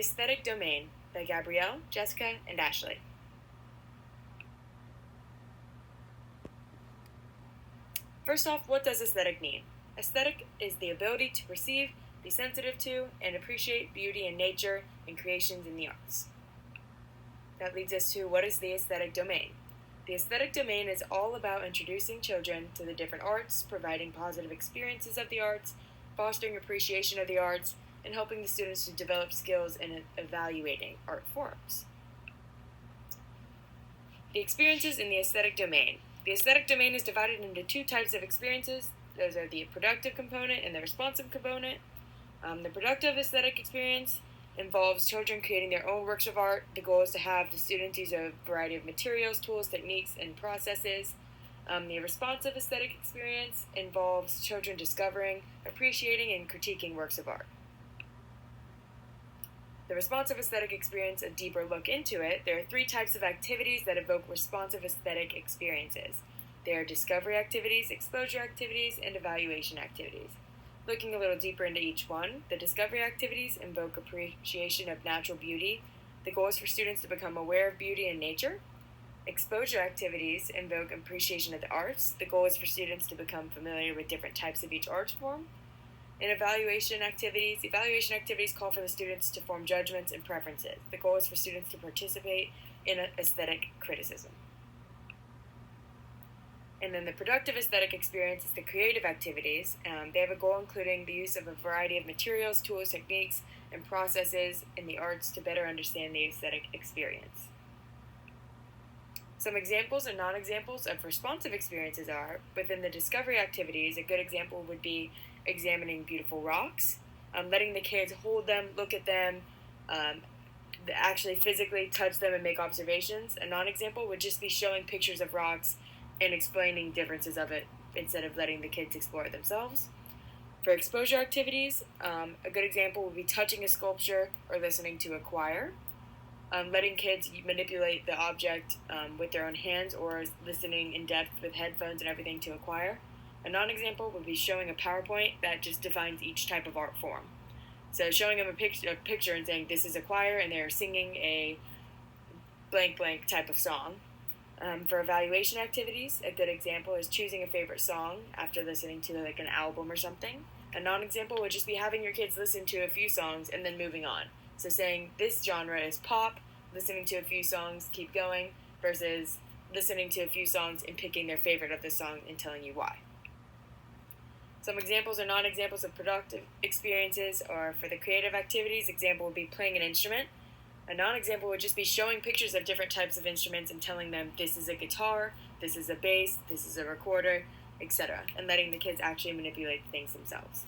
Aesthetic Domain by Gabrielle, Jessica, and Ashley. First off, what does aesthetic mean? Aesthetic is the ability to perceive, be sensitive to, and appreciate beauty in nature and creations in the arts. That leads us to what is the aesthetic domain? The aesthetic domain is all about introducing children to the different arts, providing positive experiences of the arts, fostering appreciation of the arts, and helping the students to develop skills in evaluating art forms. The experiences in the aesthetic domain. The aesthetic domain is divided into two types of experiences. Those are the productive component and the responsive component. The productive aesthetic experience involves children creating their own works of art. The goal is to have the students use a variety of materials, tools, techniques, and processes. The responsive aesthetic experience involves children discovering, appreciating, and critiquing works of art. The responsive aesthetic experience, a deeper look into it, there are three types of activities that evoke responsive aesthetic experiences. They are discovery activities, exposure activities, and evaluation activities. Looking a little deeper into each one, the discovery activities invoke appreciation of natural beauty. The goal is for students to become aware of beauty in nature. Exposure activities invoke appreciation of the arts. The goal is for students to become familiar with different types of each art form. And evaluation activities call for the students to form judgments and preferences. The goal is for students to participate in aesthetic criticism. And then the productive aesthetic experience is the creative activities. They have a goal including the use of a variety of materials, tools, techniques, and processes in the arts to better understand the aesthetic experience. Some examples and non-examples of responsive experiences are, within the discovery activities, a good example would be examining beautiful rocks, letting the kids hold them, look at them, actually physically touch them and make observations. A non-example would just be showing pictures of rocks and explaining differences of it instead of letting the kids explore it themselves. For exposure activities, a good example would be touching a sculpture or listening to a choir. Letting kids manipulate the object with their own hands or listening in depth with headphones and everything to a choir. A non-example would be showing a PowerPoint that just defines each type of art form. So showing them a picture and saying this is a choir and they're singing a blank blank type of song. For evaluation activities, a good example is choosing a favorite song after listening to like an album or something. A non-example would just be having your kids listen to a few songs and then moving on. So saying this genre is pop, listening to a few songs, keep going, versus listening to a few songs and picking their favorite of the song and telling you why. Some examples or non-examples of productive experiences are for the creative activities. Example would be playing an instrument. A non-example would just be showing pictures of different types of instruments and telling them this is a guitar, this is a bass, this is a recorder, etc. And letting the kids actually manipulate things themselves.